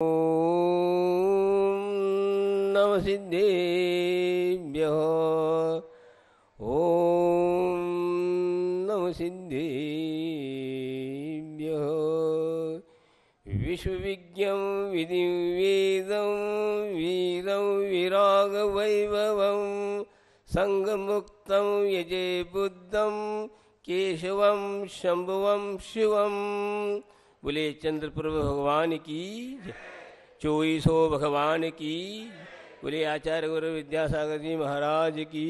ओम नमः सिद्धेभ्यः। ओम नमः सिद्धेभ्यः। विश्वविज्ञं विधिं वेदं वीरं विरागवैभवं संगमुक्तं यजे बुद्धं केशवं शंभुवं शिवं। बोले चंद्रपुर भगवान की, चोईसो भगवान की। बोले आचार्य गुरु विद्यासागर जी महाराज की।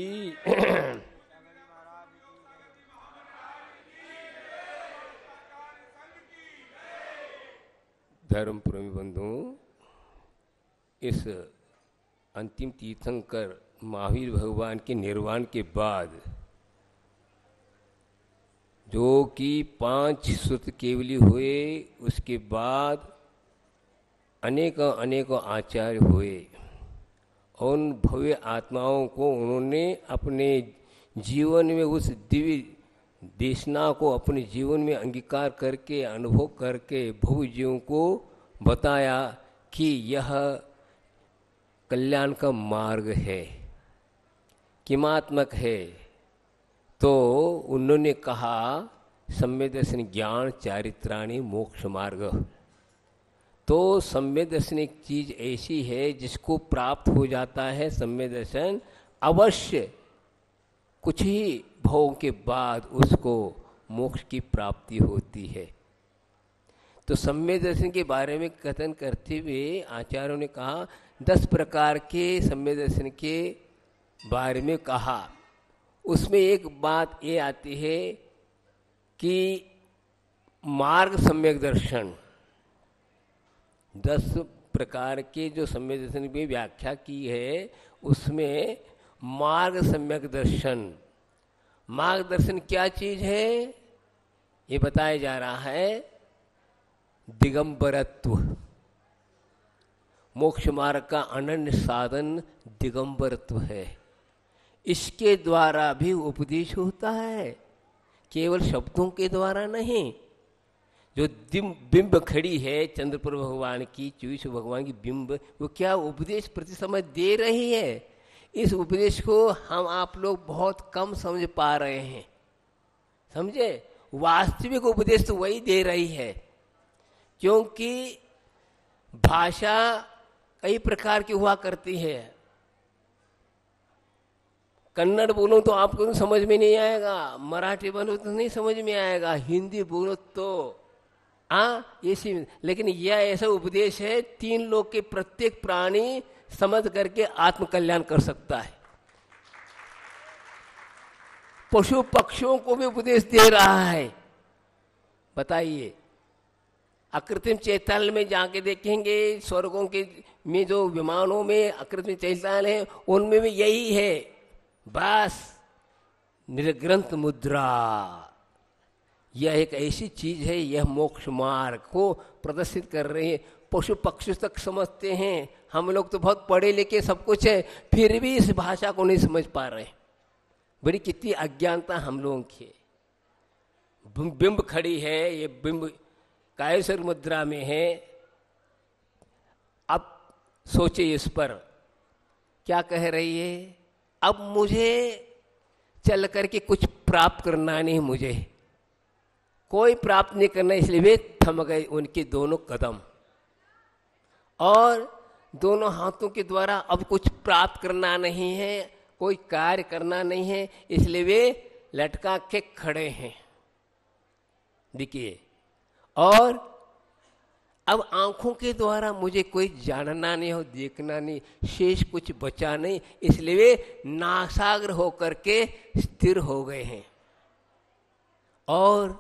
धर्म प्रेमी बंधुओं, इस अंतिम तीर्थंकर महावीर भगवान के निर्वाण के बाद जो कि 5 सुत केवली हुए, उसके बाद अनेकों आचार्य हुए। उन भव्य आत्माओं को उन्होंने अपने जीवन में उस दिव्य देशना को अपने जीवन में अंगीकार करके अनुभव करके भव्य जीवों को बताया कि यह कल्याण का मार्ग है, किमात्मक है। तो उन्होंने कहा सम्यक दर्शन ज्ञान चारित्राणि मोक्ष मार्ग। तो सम्यक दर्शन एक चीज ऐसी है जिसको प्राप्त हो जाता है सम्यक दर्शन अवश्य कुछ ही भवों के बाद उसको मोक्ष की प्राप्ति होती है। तो सम्यक दर्शन के बारे में कथन करते हुए आचार्यों ने कहा 10 प्रकार के सम्यक दर्शन के बारे में कहा। उसमें एक बात ये आती है कि मार्ग सम्यक दर्शन, 10 प्रकार के जो सम्यक दर्शन की व्याख्या की है उसमें मार्ग सम्यक दर्शन, मार्गदर्शन क्या चीज है ये बताया जा रहा है। दिगंबरत्व, मोक्ष मार्ग का अनन्य साधन दिगंबरत्व है। इसके द्वारा भी उपदेश होता है, केवल शब्दों के द्वारा नहीं। जो बिंब खड़ी है चंद्रपुर भगवान की, चूष भगवान की बिंब, वो क्या उपदेश प्रति समय दे रही है। इस उपदेश को हम आप लोग बहुत कम समझ पा रहे हैं, समझे। वास्तविक उपदेश तो वही दे रही है, क्योंकि भाषा कई प्रकार की हुआ करती है। कन्नड़ बोलो तो आपको तो समझ में नहीं आएगा, मराठी बोलो तो नहीं समझ में आएगा, हिंदी बोलो तो ऐसी। लेकिन यह ऐसा उपदेश है 3 लोग के प्रत्येक प्राणी समझ करके आत्म कल्याण कर सकता है। पशु पक्षियों को भी उपदेश दे रहा है। बताइए, अकृत्रिम चैतन्य में जाके देखेंगे, स्वर्गों के में जो विमानों में अकृत्रिम चैतन्य है उनमें भी यही है। बस निर्ग्रंथ मुद्रा, यह एक ऐसी चीज है, यह मोक्ष मार्ग को प्रदर्शित कर रही है। पशु पक्षी तक समझते हैं, हम लोग तो बहुत पढ़े लिखे सब कुछ है, फिर भी इस भाषा को नहीं समझ पा रहे। बड़ी कितनी अज्ञानता हम लोगों की। बिंब खड़ी है, ये बिंब कायेश्वर मुद्रा में है। अब सोचे इस पर क्या कह रही है। अब मुझे चल करके कुछ प्राप्त करना नहीं, मुझे कोई प्राप्त नहीं करना, इसलिए वे थम गए उनके दोनों कदम, और दोनों हाथों के द्वारा अब कुछ प्राप्त करना नहीं है, कोई कार्य करना नहीं है, इसलिए वे लटका के खड़े हैं। देखिए, और अब आंखों के द्वारा मुझे कोई जानना नहीं हो, देखना नहीं, शेष कुछ बचा नहीं, इसलिए वे नासाग्र होकर के स्थिर हो गए हैं। और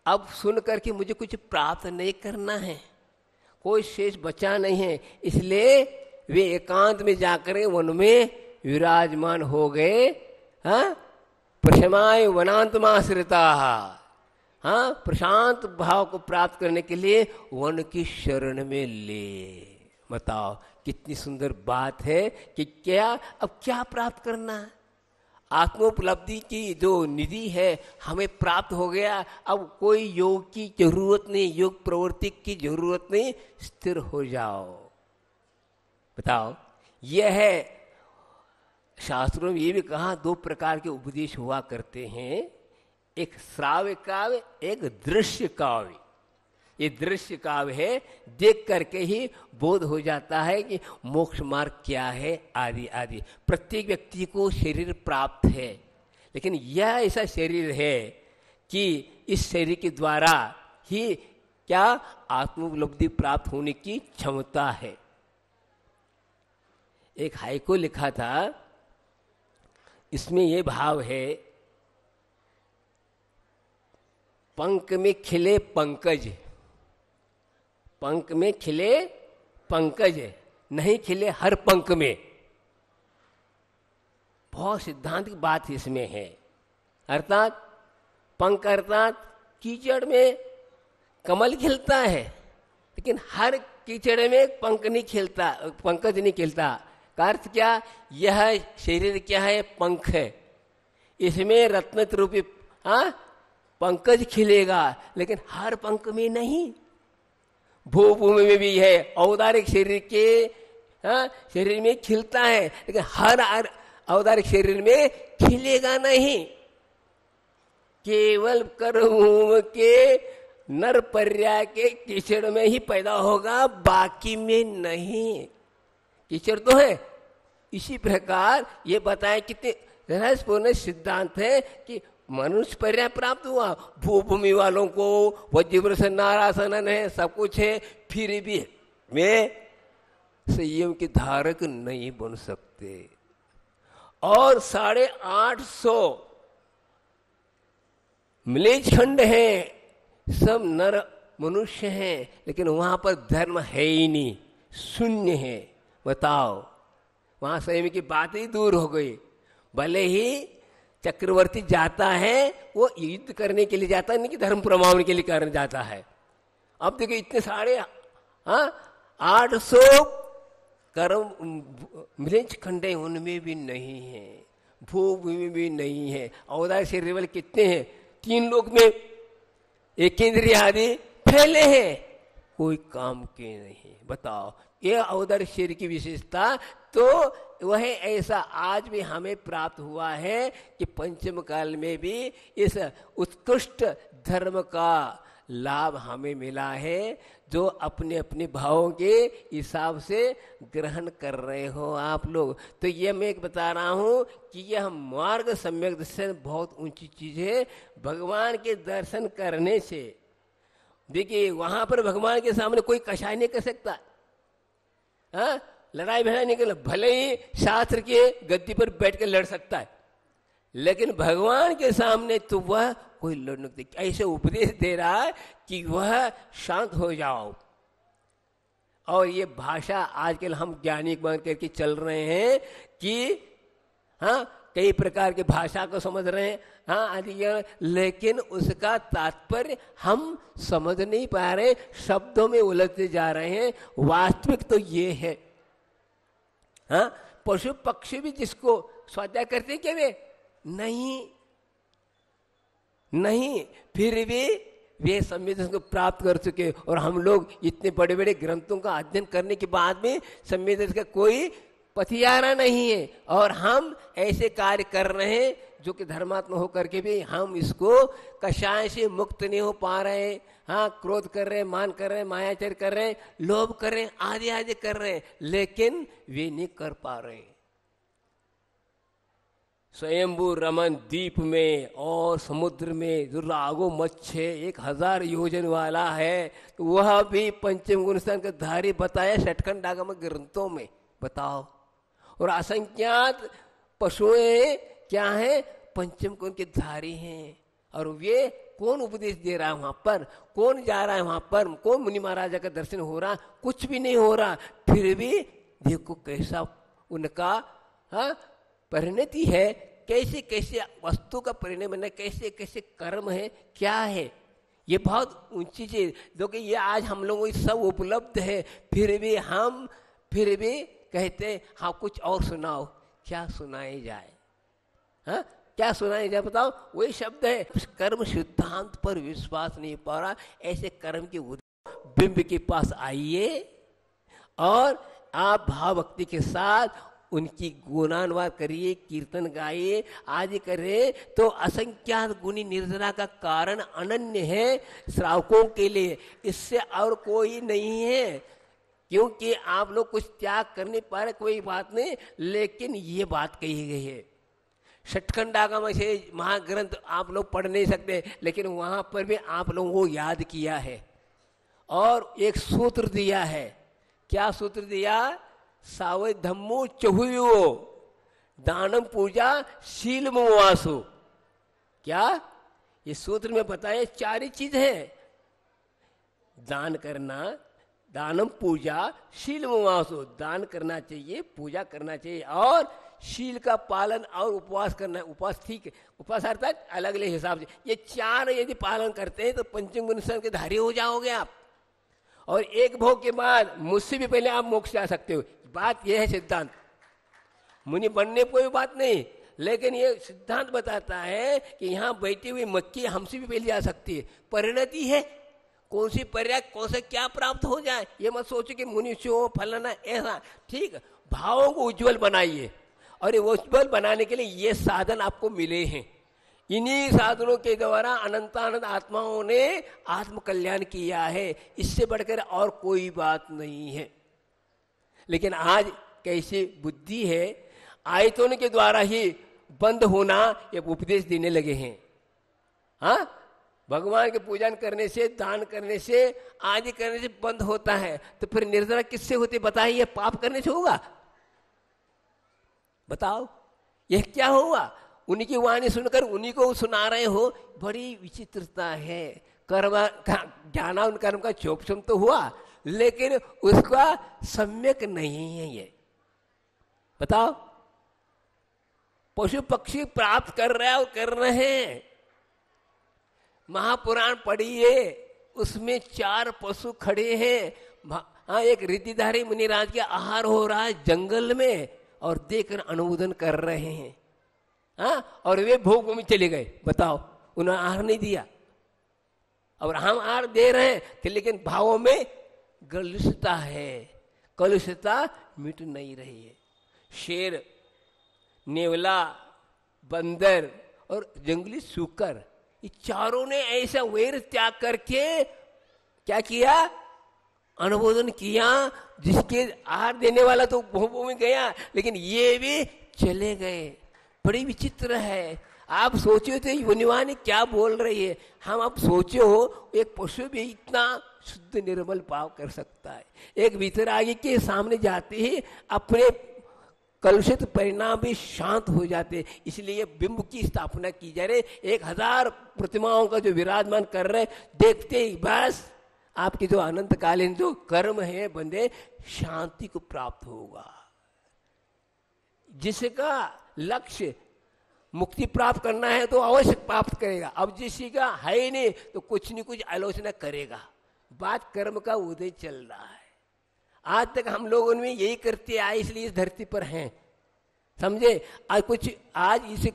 अब सुन करके मुझे कुछ प्राप्त नहीं करना है, कोई शेष बचा नहीं है, इसलिए वे एकांत में जाकर वन में विराजमान हो गए। प्रशमाय वनांतमाश्रिता, प्रशांत भाव को प्राप्त करने के लिए वन की शरण में ले। बताओ कितनी सुंदर बात है कि क्या अब क्या प्राप्त करना है। आत्मोपलब्धि की जो निधि है हमें प्राप्त हो गया। अब कोई योग की जरूरत नहीं, योग प्रवृत्ति की जरूरत नहीं, स्थिर हो जाओ। बताओ, यह है शास्त्रों में ये भी कहा 2 प्रकार के उपदेश हुआ करते हैं, एक श्राव्य काव्य, एक दृश्य काव्य। ये दृश्य काव्य है, देख करके ही बोध हो जाता है कि मोक्ष मार्ग क्या है आदि आदि। प्रत्येक व्यक्ति को शरीर प्राप्त है, लेकिन यह ऐसा शरीर है कि इस शरीर के द्वारा ही क्या आत्मोपलब्धि प्राप्त होने की क्षमता है। एक हाइको लिखा था, इसमें यह भाव है, पंख में खिले पंकज, पंख में खिले पंकज, नहीं खिले हर पंख में। बहुत सिद्धांत की बात इसमें है। अर्थात पंख अर्थात कीचड़ में कमल खिलता है, लेकिन हर कीचड़ में पंख नहीं खिलता, पंकज नहीं खिलता। का अर्थ क्या? यह शरीर क्या है? पंख है, इसमें रत्न रूपी पंकज खिलेगा, लेकिन हर पंख में नहीं। भूभूमि में भी है, औदारिक शरीर के शरीर में खिलता है, लेकिन हर औदारिक शरीर में खिलेगा नहीं। केवल करभूम के नर पर्याय के कीचड़ में ही पैदा होगा, बाकी में नहीं। कीचड़ तो है। इसी प्रकार ये बताएं कितने रहस्यपूर्ण सिद्धांत है कि मनुष्य पर्याय प्राप्त हुआ, भूभूमि वालों को वज्रवृष नारासनन है, सब कुछ है, फिर भी वे संयम के धारक नहीं बन सकते। और 850 मिलेज खंड है, सब नर मनुष्य हैं, लेकिन वहां पर धर्म है ही नहीं, शून्य है। बताओ, वहां संयम की बात ही दूर हो गई। भले ही चक्रवर्ती जाता है, वो युद्ध करने के लिए जाता है, नहीं कि धर्म प्रमाण के लिए करने जाता है। अब देखो इतने 850 कर्म मिलेज खंडे उनमें भी नहीं है, भूभूमि भी नहीं है। औदार शरीर वाले कितने हैं? 3 लोक में एक इंद्रिय आदि फैले हैं, कोई काम के नहीं। बताओ, ये औदार शरीर की विशेषता तो वह ऐसा आज भी हमें प्राप्त हुआ है कि पंचम काल में भी इस उत्कृष्ट धर्म का लाभ हमें मिला है, जो अपने अपने भावों के हिसाब से ग्रहण कर रहे हो आप लोग। तो ये मैं एक बता रहा हूं कि यह मार्ग सम्यक दर्शन बहुत ऊंची चीज है। भगवान के दर्शन करने से, देखिए वहां पर भगवान के सामने कोई कषाय नहीं कर सकता, लड़ाई भेड़ा निकल, भले ही शास्त्र के गद्दी पर बैठ कर लड़ सकता है, लेकिन भगवान के सामने तो वह कोई लड़ नहीं। ऐसे उपदेश दे रहा है कि वह शांत हो जाओ। और ये भाषा आजकल हम ज्ञानी मान करके चल रहे हैं कि कई प्रकार की भाषा को समझ रहे हैं, आदि, लेकिन उसका तात्पर्य हम समझ नहीं पा रहे, शब्दों में उलझते जा रहे हैं। वास्तविक तो ये है, पशु पक्षी भी जिसको स्वाध्याय करते क्या वे नहीं, फिर भी वे संवेदन को प्राप्त कर चुके। और हम लोग इतने बड़े बड़े ग्रंथों का अध्ययन करने के बाद में संवेदन का कोई पथियारा नहीं है, और हम ऐसे कार्य कर रहे हैं जो कि धर्मात्मा होकर के भी हम इसको कषाय से मुक्त नहीं हो पा रहे हैं। क्रोध कर रहे हैं, मान कर रहे हैं, मायाचर कर रहे हैं, लोभ कर रहे हैं, आदि आदि कर रहे हैं, लेकिन वे नहीं कर पा रहे। स्वयंभू रमन द्वीप में और समुद्र में जो रागो मच्छ 1000 योजन वाला है, तो वह भी पंचम गुण का धारी बताया षटखंड आगम ग्रंथों में। बताओ, और असंख्यात पशुएं क्या है? पंचम गुण के धारी हैं। और वे कौन उपदेश दे रहा है वहां पर? कौन जा रहा है वहां पर? कौन मुनि महाराजा का दर्शन हो रहा? कुछ भी नहीं हो रहा। फिर भी देखो कैसा उनका परिणति है, कैसे कैसे वस्तु का परिणाम है, कैसे कैसे कर्म है, क्या है। ये बहुत ऊंची चीज, जो कि ये आज हम लोगों को सब उपलब्ध है, फिर भी हम फिर भी कहते कुछ और सुनाओ। क्या सुनाई जाए? हाँ, क्या सुना है जब बताओ? वही शब्द है। कर्म सिद्धांत पर विश्वास नहीं पा रहा, ऐसे कर्म के बिंब के पास आइए और आप भाव भक्ति के साथ उनकी गुणानुवाद करिए, कीर्तन गाइए, आदि करें तो असंख्यात गुणी निर्जरा का कारण अनन्य है श्रावकों के लिए, इससे और कोई नहीं है। क्योंकि आप लोग कुछ त्याग करने पा रहे, कोई बात नहीं, लेकिन ये बात कही गई है। षटखंडागम से महाग्रंथ आप लोग पढ़ नहीं सकते, लेकिन वहां पर भी आप लोगों को याद किया है और एक सूत्र दिया है। क्या सूत्र दिया? सावय धम्मो चहुयो दानम पूजा शील वासो। क्या ये सूत्र में बताया? चार ही चीज है, दान करना, दानम पूजा शील वासो। दान करना चाहिए, पूजा करना चाहिए और शील का पालन और उपवास करना। उपवास ठीक है, उपवास अर्थात अलग अलग हिसाब से, ये चार यदि पालन करते हैं तो पंचम गुण के धारी हो जाओगे आप, और एक भोग के बाद मुझसे भी पहले आप मोक्ष जा सकते हो। बात यह है सिद्धांत, मुनि बनने कोई बात नहीं, लेकिन ये सिद्धांत बताता है कि यहाँ बैठी हुई मक्खी हमसे भी पहले जा सकती है। परिणति है, कौन सी पर्याय, कौन सा क्या प्राप्त हो जाए, ये मत सोचो कि मुनि हो फलाना ऐसा। ठीक, भावों को उज्जवल बनाइए, और ये उज्जवल बनाने के लिए ये साधन आपको मिले हैं। इन्हीं साधनों के द्वारा अनंतानंद आत्माओं ने आत्म कल्याण किया है, इससे बढ़कर और कोई बात नहीं है। लेकिन आज कैसी बुद्धि है, आयतों के द्वारा ही बंद होना ये उपदेश देने लगे हैं। हाँ, भगवान के पूजन करने से, दान करने से, आदि करने से बंद होता है, तो फिर निर्जरा किससे होती बताइए? पाप करने से होगा? बताओ यह क्या हुआ? उन्हीं की वाणी सुनकर उन्हीं को सुना रहे हो, बड़ी विचित्रता है। कर्म ज्ञाना उन कर्म का चोपचम तो हुआ, लेकिन उसका सम्यक नहीं है। ये बताओ, पशु पक्षी प्राप्त कर रहे हैं और कर रहे हैं। महापुराण पढ़िए, उसमें 4 पशु खड़े हैं। हाँ, एक रिद्धिधारी मुनिराज के आहार हो रहा है जंगल में, और देखकर अनुमोदन कर रहे हैं। हाँ, और वे भोग में चले गए। बताओ, उन्होंने आहार नहीं दिया, और हम आहार दे रहे हैं, लेकिन भावों में कलुषता है, कलुषता मिट नहीं रही है। शेर, नेवला, बंदर और जंगली सूकर, ये चारों ने ऐसा वैर त्याग करके क्या किया? अनुमोदन किया। जिसके आहार देने वाला तो भोगों में गया, लेकिन ये भी चले गए। बड़ी विचित्र है। आप सोचो तो युनिवाणी क्या बोल रही है। हम आप सोचो, एक पशु भी इतना शुद्ध निर्मल भाव कर सकता है। एक वितरागी के सामने जाते ही अपने कलुषित परिणाम भी शांत हो जाते। इसलिए बिंब की स्थापना की जा रही। 1000 प्रतिमाओं का जो विराजमान कर रहे, देखते ही बस आपकी जो अनंतकालीन जो कर्म है बंदे, शांति को प्राप्त होगा। जिसका लक्ष्य मुक्ति प्राप्त करना है तो अवश्य प्राप्त करेगा। अब जिसी का है ही नहीं तो कुछ न कुछ आलोचना करेगा। बात कर्म का उदय चल रहा है। आज तक हम लोग उनमें यही करते आए, इसलिए इस धरती पर हैं, समझे। आज इस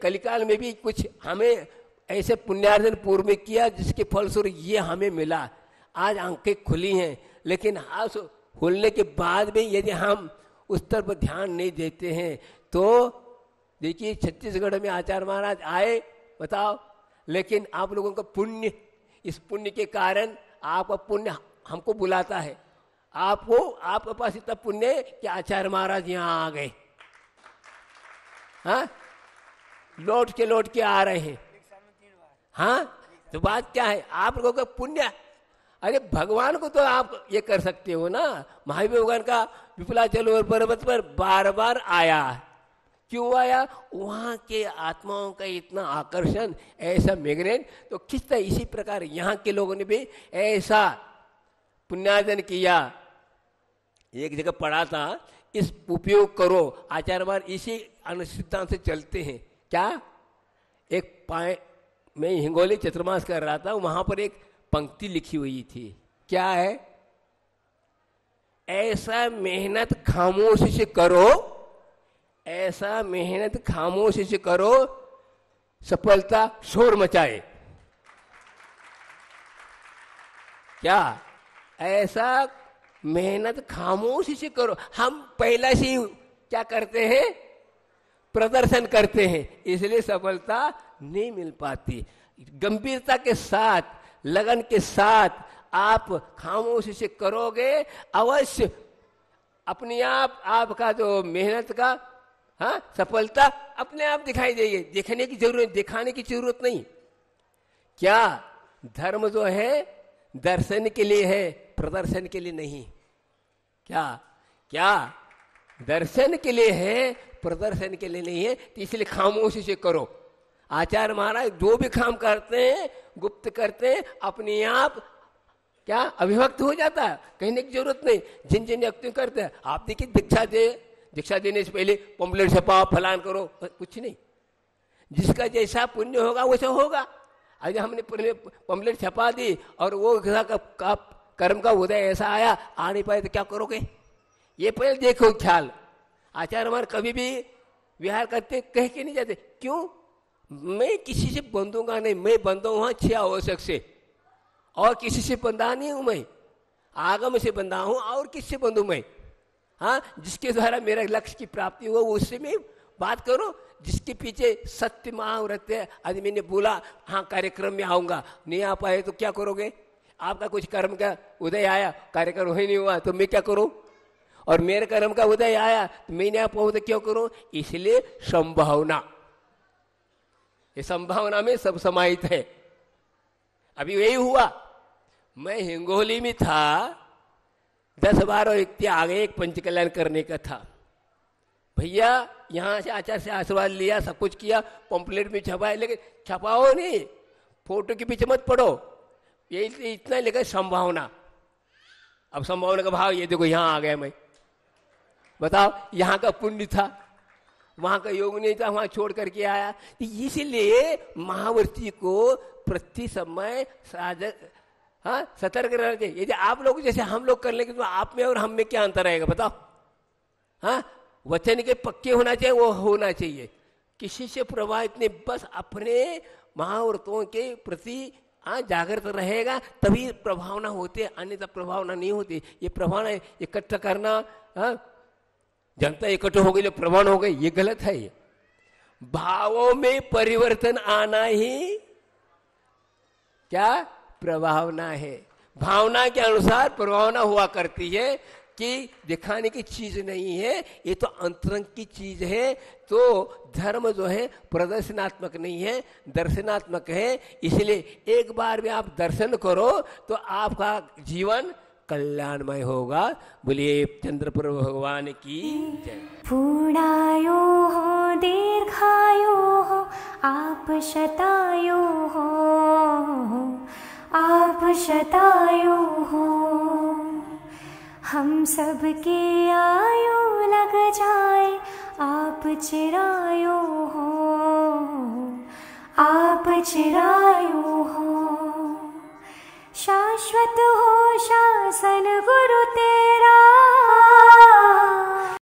कलिकाल में भी कुछ हमें ऐसे पुण्यार्जन पूर्व में किया, जिसके फलस्वरूप ये हमें मिला। आज आंखें खुली हैं, लेकिन हाथ खुलने के बाद भी यदि हम उस तरफ ध्यान नहीं देते हैं तो देखिए, छत्तीसगढ़ में आचार्य महाराज आए, बताओ, लेकिन आप लोगों का पुण्य, इस पुण्य के कारण आपका पुण्य हमको बुलाता है। आपके पास इतना पुण्य है कि आचार्य महाराज यहाँ आ गए। हाँ, लौट के आ रहे हैं। हाँ, तो बात क्या है? आप लोगों का पुण्य। अरे भगवान को तो आप ये कर सकते हो ना। महावीर भगवान का विपुलाचल पर्वत पर बार बार आया, क्यों आया? वहां के आत्माओं का इतना आकर्षण, ऐसा मैग्नेट तो खींचता। इसी प्रकार यहाँ के लोगों ने भी ऐसा पुण्यार्जन किया। एक जगह पढ़ा था, इस उपयोग करो। आचार्य महाराज इसी अनुसिद्धांत से चलते हैं। क्या? एक मैं हिंगोली चतुर्मास कर रहा था, वहां पर एक पंक्ति लिखी हुई थी। क्या है? ऐसा मेहनत खामोशी से करो, ऐसा मेहनत खामोशी से करो, सफलता शोर मचाए। क्या? ऐसा मेहनत खामोशी से करो। हम पहला से क्या करते हैं? प्रदर्शन करते हैं, इसलिए सफलता नहीं मिल पाती। गंभीरता के साथ, लगन के साथ आप खामोशी से करोगे, अवश्य अपने आप आपका जो मेहनत का सफलता अपने आप दिखाई देगी। दिखाने की जरूरत नहीं। क्या? धर्म जो है दर्शन के लिए है, प्रदर्शन के लिए नहीं। क्या? दर्शन के लिए है, प्रदर्शन के लिए नहीं है। तो इसलिए खामोशी से करो। आचार्य महाराज जो भी काम करते हैं, गुप्त करते हैं, अपने आप क्या अभिव्यक्त हो जाता है, कहने की जरूरत नहीं। जिन जिन व्यक्ति करते हैं, आप देखिए दीक्षा देने से पहले पम्पलेट छपाओ, फलान करो, कुछ नहीं। जिसका जैसा पुण्य होगा वैसा होगा। आज हमने पम्पलेट छपा दी और वो कर्म का उदय ऐसा आया, आ नहीं पाए तो क्या करोगे? ये पहले देखो ख्याल। आचार्य हमारे कभी भी विहार करते कह के नहीं जाते। क्यों? मैं किसी से बंधूंगा नहीं। मैं बंधा हूं 6 आवश्यक से, और किसी से बंधा नहीं हूं। मैं आगम से बंधा हूं, और किससे बंधू मैं? जिसके द्वारा मेरा लक्ष्य की प्राप्ति हो उससे मैं बात करो। जिसके पीछे सत्य महाव्रत है। आज मैंने बोला कार्यक्रम में आऊंगा, नहीं आ पाए तो क्या करोगे? आपका कुछ कर्म का उदय आया, कार्यक्रम ही नहीं हुआ तो मैं क्या करूं? और मेरे कर्म का उदय आया तो मैं नहीं आ पाऊं तो क्या करूं? इसलिए संभावना, ये संभावना में सब समाहित है। अभी यही हुआ। मैं हिंगोली में था, 10-12 व्यक्ति आ गए, एक पंच कल्याण करने का था। भैया यहाँ से आचार्य से आशीर्वाद लिया, सब कुछ किया, पंपलेट में छपाया, लेकिन छपाओ नहीं, फोटो के पीछे मत पड़ो। यही इतना लेकर संभावना। अब संभावना का भाव ये देखो, यहाँ आ गया मैं, बताओ यहाँ का पुण्य था, वहां का योग नहीं था, वहां छोड़ करके आया। इसलिए महावर्ती को प्रति समय सतर्क रहना चाहिए। यदि आप लोग जैसे हम लोग कर लेंगे तो आप में और हम में क्या अंतर आएगा बताओ? वचन के पक्के होना चाहिए, वो होना चाहिए। किसी से प्रभावित नहीं, बस अपने महाव्रतों के प्रति जागृत रहेगा, तभी प्रभावना होती है, अन्यथा प्रभावना नहीं होती। ये प्रभावना इकट्ठा करना, जनता इकट्ठे हो गई, प्रमाण हो गई, ये गलत है। ये भावों में परिवर्तन आना ही क्या प्रभावना है। भावना के अनुसार प्रभावना हुआ करती है, कि दिखाने की चीज नहीं है, ये तो अंतरंग की चीज है। तो धर्म जो है प्रदर्शनात्मक नहीं है, दर्शनात्मक है। इसलिए एक बार भी आप दर्शन करो तो आपका जीवन कल्याणमय होगा। बोलिए चंद्रपुर भगवान की जय। पूर्णायो हो दीर्घायो हो आप शतायो हो, आप शतायो हो। हम सबके आयु लग जाए, आप चिरायो हो, आप चिरायो हो। शाश्वत हो शासन गुरु तेरा,